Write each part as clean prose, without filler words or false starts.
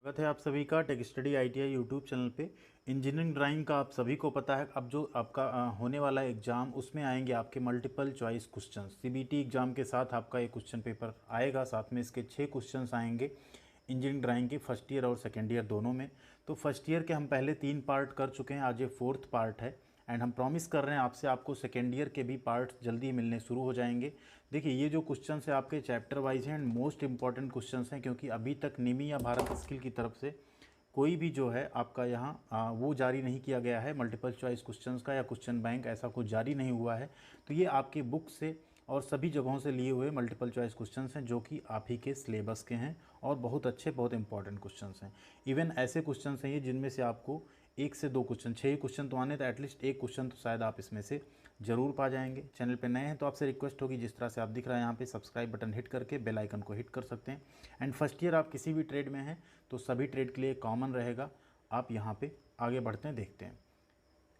स्वागत है आप सभी का tech study ITI YouTube channel पे। इंजीनियरिंग ड्राइंग का आप सभी को पता है। अब जो आपका होने वाला एग्ज़ाम, उसमें आएंगे आपके multiple choice question. CBT exam के साथ आपका ये क्वेश्चन पेपर आएगा, साथ में इसके 6 क्वेश्चन आएंगे इंजीनियरिंग ड्राइंग के फर्स्ट ईयर और सेकेंड ईयर दोनों में। तो फर्स्ट ईयर के हम पहले 3 पार्ट कर चुके हैं, आज ये 4th पार्ट है। एंड हम प्रॉमिस कर रहे हैं आपसे, आपको सेकेंड ईयर के भी पार्ट जल्दी मिलने शुरू हो जाएंगे। देखिए, ये जो क्वेश्चन है आपके चैप्टर वाइज हैं एंड मोस्ट इंपॉर्टेंट क्वेश्चन हैं, क्योंकि अभी तक निमी या भारत स्किल की तरफ से कोई भी जो है आपका यहाँ वो जारी नहीं किया गया है मल्टीपल चॉइस क्वेश्चंस का, या क्वेश्चन बैंक ऐसा कुछ जारी नहीं हुआ है। तो ये आपकी बुक से और सभी जगहों से लिए हुए मल्टीपल चॉइस क्वेश्चंस हैं, जो कि आप ही के सिलेबस के हैं और बहुत अच्छे, बहुत इंपॉर्टेंट क्वेश्चंस हैं। इवन ऐसे क्वेश्चंस हैं ये जिनमें से आपको 1 से 2 क्वेश्चन, 6 क्वेश्चन तो आने, तो एटलीस्ट 1 क्वेश्चन तो शायद आप इसमें से ज़रूर पा जाएंगे। चैनल पे नए हैं तो आपसे रिक्वेस्ट होगी, जिस तरह से आप दिख रहा है यहाँ पे सब्सक्राइब बटन हिट करके बेल आइकन को हिट कर सकते हैं। एंड फर्स्ट ईयर आप किसी भी ट्रेड में हैं तो सभी ट्रेड के लिए कॉमन रहेगा। आप यहाँ पे आगे बढ़ते हैं, देखते हैं।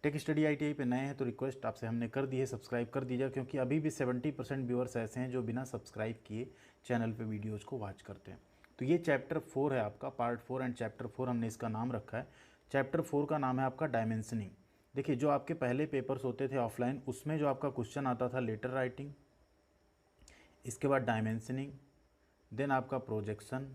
टेक स्टडी आईटीआई पे नए हैं तो रिक्वेस्ट आपसे हमने कर दी है, सब्सक्राइब कर दीजिए, क्योंकि अभी भी 70% व्यूअर्स ऐसे हैं जो बिना सब्सक्राइब किए चैनल पे वीडियोज़ को वॉच करते हैं। तो ये चैप्टर 4 है आपका, पार्ट 4, एंड चैप्टर 4 हमने इसका नाम रखा है। चैप्टर 4 का नाम है आपका डायमेंशनिंग। देखिए, जो आपके पहले पेपर्स होते थे ऑफलाइन, उसमें जो आपका क्वेश्चन आता था लेटर राइटिंग, इसके बाद डायमेंशनिंग, देन आपका प्रोजेक्शन,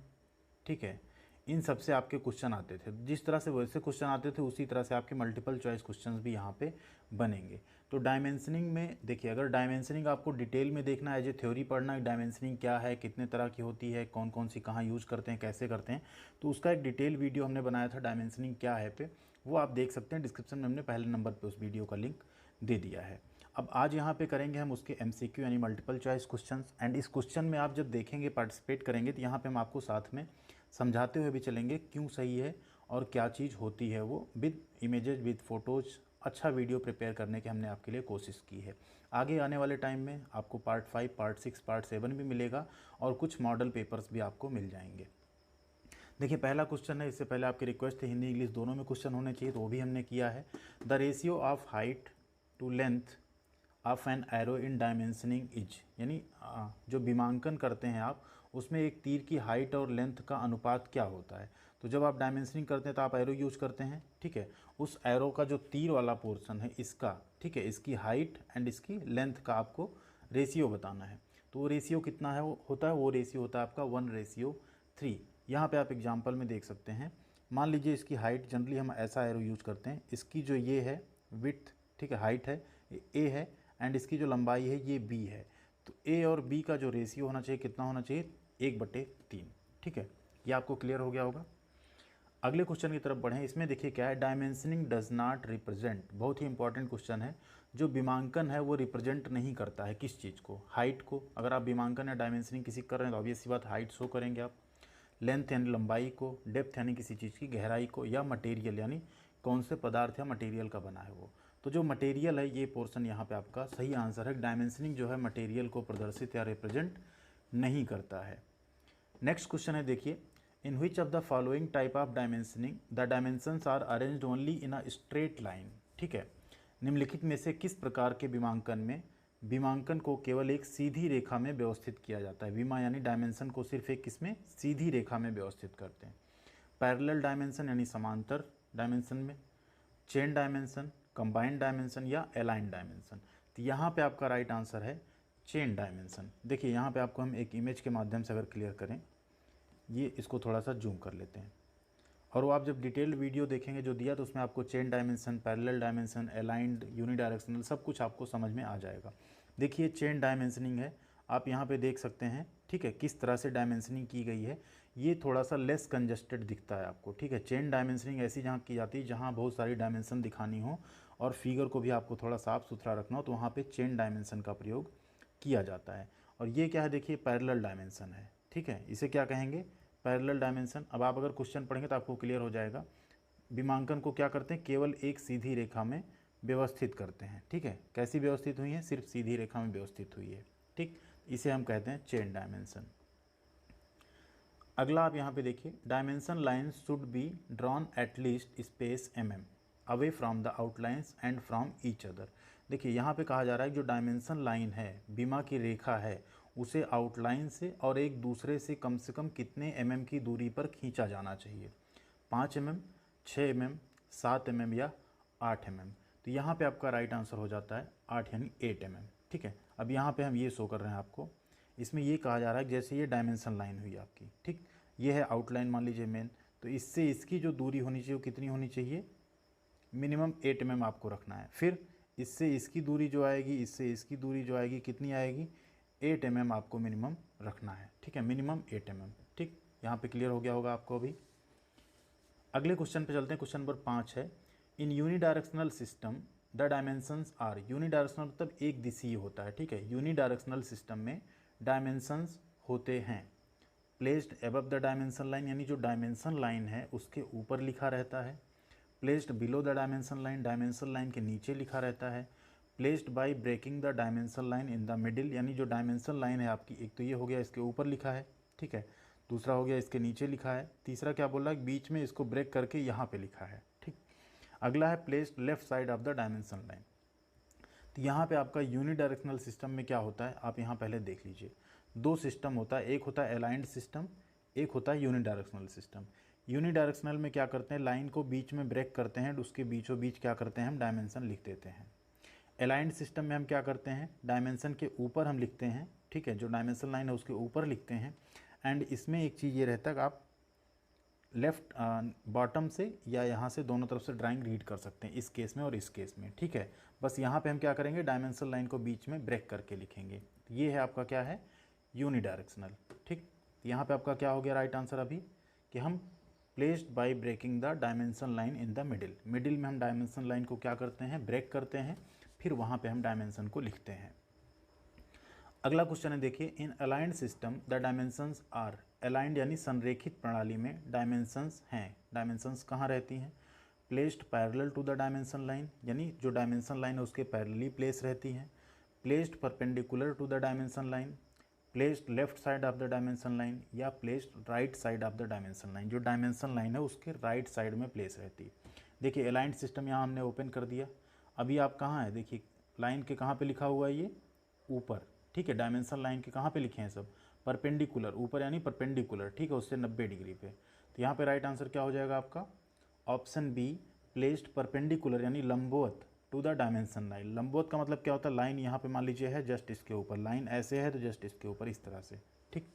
ठीक है, इन सब से आपके क्वेश्चन आते थे। जिस तरह से वैसे क्वेश्चन आते थे उसी तरह से आपके मल्टीपल चॉइस क्वेश्चंस भी यहाँ पे बनेंगे। तो डायमेंशनिंग में देखिए, अगर डायमेंशनिंग आपको डिटेल में देखना है, जो थ्योरी पढ़ना है डायमेंशनिंग क्या है, कितने तरह की होती है, कौन कौन सी कहाँ यूज़ करते हैं, कैसे करते हैं, तो उसका एक डिटेल वीडियो हमने बनाया था डायमेंशनिंग क्या है पे, वो आप देख सकते हैं। डिस्क्रिप्शन में हमने पहले नंबर पर उस वीडियो का लिंक दे दिया है। अब आज यहाँ पे करेंगे हम उसके एमसीक्यू यानी मल्टीपल चॉइस क्वेश्चंस। एंड इस क्वेश्चन में आप जब देखेंगे, पार्टिसिपेट करेंगे, तो यहाँ पे हम आपको साथ में समझाते हुए भी चलेंगे क्यों सही है और क्या चीज़ होती है वो, विद इमेजेस, विद फ़ोटोज़। अच्छा वीडियो प्रिपेयर करने की हमने आपके लिए कोशिश की है। आगे आने वाले टाइम में आपको पार्ट 5, पार्ट 6, पार्ट 7 भी मिलेगा और कुछ मॉडल पेपर्स भी आपको मिल जाएंगे। देखिए, पहला क्वेश्चन है, इससे पहले आपकी रिक्वेस्ट है हिंदी इंग्लिश दोनों में क्वेश्चन होने चाहिए, तो वो भी हमने किया है। The ratio of height to length of an arrow in dimensioning is, यानी जो विमांकन करते हैं आप, उसमें एक तीर की हाइट और लेंथ का अनुपात क्या होता है। तो जब आप डायमेंशनिंग करते हैं तो आप एरो यूज करते हैं, ठीक है। उस एरो का जो तीर वाला पोर्शन है इसका, ठीक है, इसकी हाइट एंड इसकी लेंथ का आपको रेशियो बताना है। तो वो रेशियो कितना है, वो होता है, वो रेशियो होता है आपका 1:3। यहाँ पे आप एग्जाम्पल में देख सकते हैं। मान लीजिए इसकी हाइट, जनरली हम ऐसा एरो यूज करते हैं, इसकी जो ये है विड्थ, ठीक है, हाइट है, ए है, एंड इसकी जो लंबाई है ये बी है। तो ए और बी का जो रेशियो होना चाहिए, कितना होना चाहिए, 1/3, ठीक है। ये आपको क्लियर हो गया होगा। अगले क्वेश्चन की तरफ बढ़ें। इसमें देखिए क्या है, डायमेंशनिंग डज नॉट रिप्रेजेंट, बहुत ही इंपॉर्टेंट क्वेश्चन है। जो विमांकन है वो रिप्रेजेंट नहीं करता है किस चीज़ को, हाइट को। अगर आप विमांकन या डायमेंशनिंग किसी कर रहे हैं तो ऑब्वियस सी बात हाइट शो करेंगे आप, लेंथ यानी लंबाई को, डेप्थ यानी किसी चीज़ की गहराई को, या मटेरियल यानी कौन से पदार्थ या मटेरियल का बना है वो। तो जो मटेरियल है ये पोर्शन यहाँ पे आपका सही आंसर है। डायमेंशनिंग जो है मटेरियल को प्रदर्शित या रिप्रेजेंट नहीं करता है। नेक्स्ट क्वेश्चन है, देखिए, in which of the following type of dimensioning the dimensions are arranged only in a straight line, ठीक है। निम्नलिखित में से किस प्रकार के विमांकन में विमांकन को केवल एक सीधी रेखा में व्यवस्थित किया जाता है। विमा यानी डायमेंशन को सिर्फ एक किसमें, सीधी रेखा में व्यवस्थित करते हैं। पैरेलल डायमेंशन यानी समांतर डायमेंशन में, चेन डायमेंशन, कंबाइंड डायमेंशन, या अलाइन डायमेंशन। तो यहाँ पे आपका राइट आंसर है चेन डायमेंशन। देखिए, यहाँ पे आपको हम एक इमेज के माध्यम से अगर क्लियर करें, ये इसको थोड़ा सा जूम कर लेते हैं, और वो आप जब डिटेल्ड वीडियो देखेंगे जो दिया, तो उसमें आपको chain dimension, parallel dimension, aligned, unidirectional, सब कुछ आपको समझ में आ जाएगा। देखिए, चेन डायमेंशनिंग है, आप यहाँ पे देख सकते हैं, ठीक है, किस तरह से डायमेंशनिंग की गई है। ये थोड़ा सा लेस कंजस्टेड दिखता है आपको, ठीक है। चेन डायमेंशनिंग ऐसी जहाँ की जाती है जहाँ बहुत सारी डायमेंशन दिखानी हो और फिगर को भी आपको थोड़ा साफ सुथरा रखना हो, तो वहाँ पे चेन डायमेंशन का प्रयोग किया जाता है। और ये क्या है, देखिए, पैरेलल डायमेंशन है, ठीक है, इसे क्या कहेंगे, पैरेलल डायमेंशन। अब आप अगर क्वेश्चन पढ़ेंगे तो आपको क्लियर हो जाएगा। विमांकन को क्या करते हैं, केवल एक सीधी रेखा में व्यवस्थित करते हैं, ठीक है। कैसी व्यवस्थित हुई है, सिर्फ सीधी रेखा में व्यवस्थित हुई है, ठीक। इसे हम कहते हैं चेन डायमेंशन। अगला आप यहाँ पे देखिए, dimension lines should be drawn at least space away from the outlines and from each other. देखिए, यहाँ पे कहा जा रहा है कि जो डायमेंशन लाइन है, बीमा की रेखा है, उसे आउटलाइन से और एक दूसरे से कम कितने की दूरी पर खींचा जाना चाहिए। 5 mm, 6 mm, 7 mm या 8 mm। तो यहाँ पे आपका राइट आंसर हो जाता है 8 यानी 8 mm। ठीक है, अब यहाँ पे हम ये शो कर रहे हैं आपको, इसमें ये कहा जा रहा है जैसे ये डायमेंशन लाइन हुई आपकी, ठीक, ये है आउटलाइन मान लीजिए मेन, तो इससे इसकी जो दूरी होनी चाहिए वो कितनी होनी चाहिए, मिनिमम 8 mm आपको रखना है। फिर इससे इसकी दूरी जो आएगी, इससे इसकी दूरी जो आएगी कितनी आएगी, 8 mm आपको मिनिमम रखना है। ठीक है, मिनिमम 8 mm। ठीक, यहाँ पे क्लियर हो गया होगा आपको अभी। अगले क्वेश्चन पे चलते हैं, क्वेश्चन नंबर 5 है, in unidirectional system the dimensions are, unidirectional मतलब एक दिशीय होता है। ठीक है, यूनिडायरेक्शनल सिस्टम में डायमेंशंस होते हैं placed above the dimension line, यानी जो डायमेंशन लाइन है उसके ऊपर लिखा रहता है। Placed below the dimension line, dimension line के नीचे लिखा रहता है। Placed by breaking the dimension line in the middle, यानी जो डायमेंशन लाइन है आपकी, एक तो ये हो गया इसके ऊपर लिखा है, ठीक है, दूसरा हो गया इसके नीचे लिखा है, तीसरा क्या बोला है, बीच में इसको ब्रेक करके यहाँ पे लिखा है। ठीक, अगला है placed left side of the dimension line. तो यहाँ पे आपका यूनिडायरेक्शनल सिस्टम में क्या होता है, आप यहाँ पहले देख लीजिए, दो सिस्टम होता है, एक होता है अलाइंड सिस्टम, एक होता है यूनिडायरेक्शनल सिस्टम। यूनिडायरेक्शनल में क्या करते हैं, लाइन को बीच में ब्रेक करते हैं, उसके बीचों बीच क्या करते हैं, हम डायमेंशन लिख देते हैं। अलाइंड सिस्टम में हम क्या करते हैं, डायमेंशन के ऊपर हम लिखते हैं, ठीक है, जो डायमेंशन लाइन है उसके ऊपर लिखते हैं। एंड इसमें एक चीज़ ये रहता है कि आप लेफ्ट बॉटम से या यहाँ से दोनों तरफ से ड्राइंग रीड कर सकते हैं, इस केस में और इस केस में। ठीक है, बस यहाँ पे हम क्या करेंगे, डायमेंशन लाइन को बीच में ब्रेक करके लिखेंगे। ये है आपका क्या है, यूनिडायरेक्शनल। ठीक, यहाँ पे आपका क्या हो गया राइट आंसर अभी, कि हम placed by breaking the dimension line in the middle, middle में हम डायमेंशन लाइन को क्या करते हैं, ब्रेक करते हैं, फिर वहाँ पे हम डायमेंशन को लिखते हैं। अगला क्वेश्चन है, देखिए, in aligned system the dimensions are, aligned यानी संरेखित प्रणाली में डायमेंशंस हैं, डायमेंशंस कहाँ रहती हैं, placed parallel to the dimension line, यानी जो डायमेंशन लाइन है उसके पैरेलली प्लेस रहती हैं। Placed perpendicular to the dimension line, placed left side of the dimension line, या placed right side of the dimension line, जो डायमेंशन लाइन है उसके राइट साइड में प्लेस रहती है। देखिए अलाइंड सिस्टम यहाँ हमने ओपन कर दिया, अभी आप कहाँ है, देखिए लाइन के कहाँ पे लिखा हुआ है, ये ऊपर, ठीक है, डायमेंशन लाइन के कहाँ पे लिखे हैं सब, परपेंडिकुलर, ऊपर यानी परपेंडिकुलर, ठीक है, उससे 90 डिग्री पे। तो यहाँ पे राइट आंसर क्या हो जाएगा आपका, ऑप्शन बी, प्लेस्ड परपेंडिकुलर यानी लंबवत टू द डायमेंशन लाइन। लंबवत का मतलब क्या होता है, लाइन यहाँ पे मान लीजिए है जस्ट इसके ऊपर, लाइन ऐसे है तो जस्ट इसके ऊपर, इस तरह से। ठीक,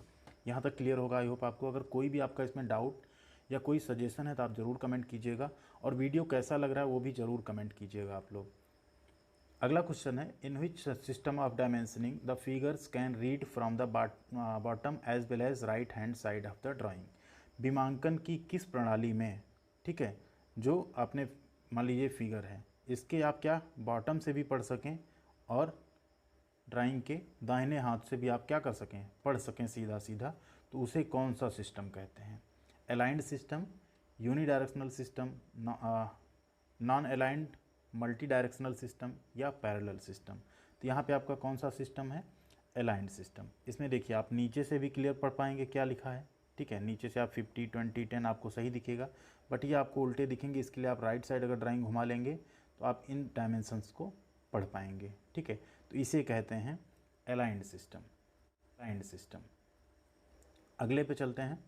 यहाँ तक क्लियर होगा आई होप आपको। अगर कोई भी आपका इसमें डाउट या कोई सजेशन है तो आप ज़रूर कमेंट कीजिएगा, और वीडियो कैसा लग रहा है वो भी ज़रूर कमेंट कीजिएगा आप लोग। अगला क्वेश्चन है, in which system of dimensioning the figures can read from the bottom as well as right hand side of the drawing, विमांकन की किस प्रणाली में, ठीक है, जो आपने मान लीजिए फिगर है, इसके आप क्या बॉटम से भी पढ़ सकें और ड्राइंग के दाहिने हाथ से भी आप क्या कर सकें, पढ़ सकें सीधा सीधा, तो उसे कौन सा सिस्टम कहते हैं, aligned system, unidirectional system, non aligned multi directional system, या पैरेलल सिस्टम। तो यहाँ पे आपका कौन सा सिस्टम है, अलाइंड सिस्टम। इसमें देखिए आप नीचे से भी क्लियर पढ़ पाएंगे क्या लिखा है, ठीक है, नीचे से आप 50, 20, 10 आपको सही दिखेगा, बट ये आपको उल्टे दिखेंगे, इसके लिए आप राइट साइड अगर ड्राइंग घुमा लेंगे तो आप इन डायमेंशंस को पढ़ पाएंगे। ठीक है, तो इसे कहते हैं अलाइंड सिस्टम, अलाइंड सिस्टम। अगले पे चलते हैं,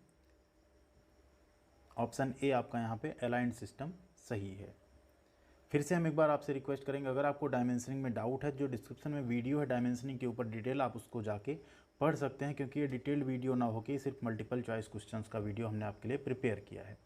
ऑप्शन ए आपका यहाँ पे अलाइंड सिस्टम सही है। फिर से हम एक बार आपसे रिक्वेस्ट करेंगे, अगर आपको डायमेंशनिंग में डाउट है, जो डिस्क्रिप्शन में वीडियो है डायमेंशनिंग के ऊपर डिटेल, आप उसको जाके पढ़ सकते हैं, क्योंकि ये डिटेल्ड वीडियो ना होकर सिर्फ मल्टीपल चॉइस क्वेश्चंस का वीडियो हमने आपके लिए प्रिपेयर किया है।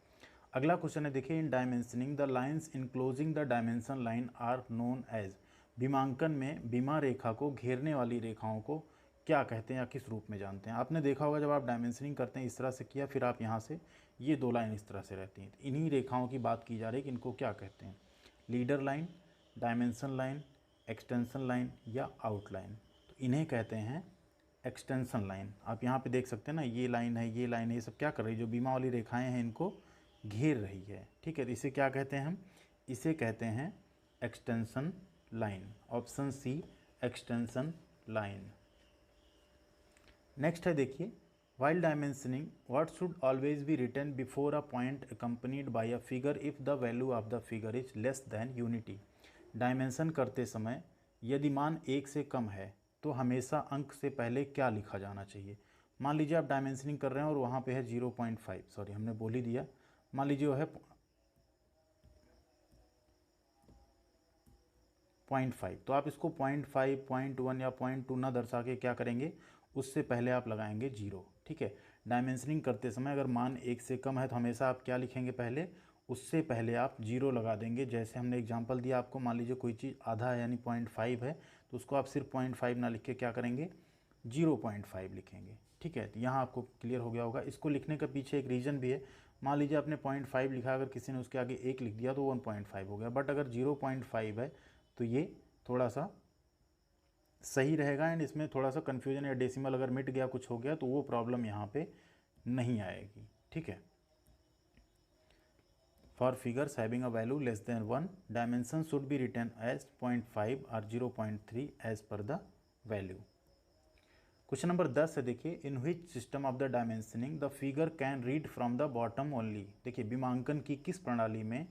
अगला क्वेश्चन है, देखिए, in dimensioning the lines enclosing the dimension line are known as, विमांकन में बीमा रेखा को घेरने वाली रेखाओं को क्या कहते हैं या किस रूप में जानते हैं। आपने देखा होगा जब आप डायमेंशनिंग करते हैं इस तरह से किया, फिर आप यहाँ से ये दो लाइन इस तरह से रहती हैं, इन्हीं रेखाओं की बात की जा रही है कि इनको क्या कहते हैं, leader line, dimension line, extension line, या आउटलाइन। तो इन्हें कहते हैं एक्सटेंशन लाइन। आप यहाँ पे देख सकते हैं ना, ये लाइन है, ये लाइन है, ये सब क्या कर रही है, जो बीमा वाली रेखाएं हैं इनको घेर रही है। ठीक है, तो इसे क्या कहते हैं हम, इसे कहते हैं extension line. Option C, extension line. Next है, देखिए, while dimensioning what should always be written before a point accompanied by a figure if the value of the figure is less than unity। Dimension करते समय यदि मान 1 से कम है तो हमेशा अंक से पहले क्या लिखा जाना चाहिए। मान लीजिए आप डायमेंशनिंग कर रहे हैं और वहाँ पे है 0.5, सॉरी हमने बोल ही दिया, मान लीजिए वो है 0.5, तो आप इसको 0.5, 0.1 या 0.2 ना दर्शा के क्या करेंगे, उससे पहले आप लगाएंगे 0। ठीक है, डायमेंशनिंग करते समय अगर मान 1 से कम है तो हमेशा आप क्या लिखेंगे, पहले उससे पहले आप 0 लगा देंगे। जैसे हमने एग्जांपल दिया आपको, मान लीजिए कोई चीज़ आधा है यानी 0.5 है, तो उसको आप सिर्फ 0.5 ना लिख के क्या करेंगे, 0.5 लिखेंगे। ठीक है, तो यहाँ आपको क्लियर हो गया होगा। इसको लिखने का पीछे एक रीज़न भी है। मान लीजिए आपने 0.5 लिखा, अगर किसी ने उसके आगे 1 लिख दिया तो 1.5 हो गया, बट अगर 0.5 है तो ये थोड़ा सा सही रहेगा एंड इसमें थोड़ा सा कन्फ्यूजन या डेसिमल अगर मिट गया, कुछ हो गया, तो वो प्रॉब्लम यहाँ पे नहीं आएगी। ठीक है, for figures having a value less than 1 dimension should be written as 0.5 और 0.3 as per the value. Question number 10 है, देखिए, in which system of the dimensioning the figure can read from the bottom only. देखिए, विमांकन की किस प्रणाली में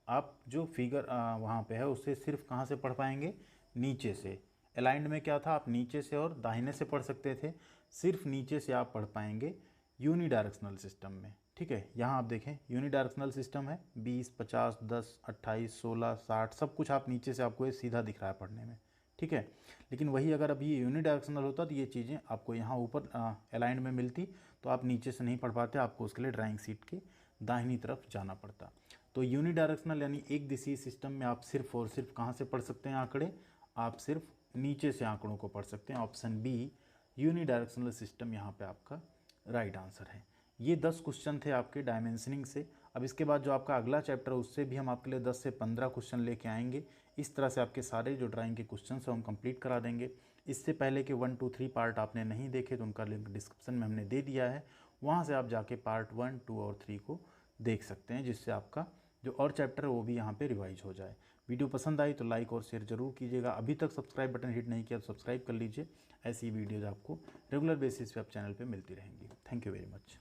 आप जो फिगर वहाँ पे है उससे सिर्फ कहाँ से पढ़ पाएंगे, नीचे से। अलाइंड में क्या था, आप नीचे से और दाहिने से पढ़ सकते थे, सिर्फ नीचे से आप पढ़ पाएंगे यूनिडायरेक्शनल सिस्टम में। ठीक है, यहाँ आप देखें यूनिडायरेक्शनल सिस्टम है, 20, 50, 10, 28, 16, 60 सब कुछ आप नीचे से, आपको ये सीधा दिख रहा है पढ़ने में। ठीक है, लेकिन वही अगर अभी यूनिडायरेक्शनल होता तो ये चीज़ें आपको यहाँ ऊपर अलाइंड में मिलती, तो आप नीचे से नहीं पढ़ पाते, आपको उसके लिए ड्राइंग सीट के दाहिनी तरफ जाना पड़ता। तो यूनिडायरेक्शनल यानी एक दिशा सिस्टम में आप सिर्फ और सिर्फ कहाँ से पढ़ सकते हैं आंकड़े, आप सिर्फ नीचे से आंकड़ों को पढ़ सकते हैं। ऑप्शन बी यूनिडायरेक्शनल सिस्टम यहाँ पे आपका राइट आंसर है। ये 10 क्वेश्चन थे आपके डायमेंशनिंग से। अब इसके बाद जो आपका अगला चैप्टर है उससे भी हम आपके लिए 10 से 15 क्वेश्चन लेके आएंगे। इस तरह से आपके सारे जो ड्राइंग के क्वेश्चन हैं हम कंप्लीट करा देंगे। इससे पहले के 1, 2, 3 पार्ट आपने नहीं देखे तो उनका लिंक डिस्क्रिप्शन में हमने दे दिया है, वहाँ से आप जाके पार्ट 1, 2 और 3 को देख सकते हैं, जिससे आपका जो और चैप्टर है वो भी यहाँ पे रिवाइज हो जाए। वीडियो पसंद आई तो लाइक और शेयर जरूर कीजिएगा। अभी तक सब्सक्राइब बटन हिट नहीं किया तो सब्सक्राइब कर लीजिए। ऐसी वीडियोज़ आपको रेगुलर बेसिस पे आप चैनल पे मिलती रहेंगी। Thank you very much.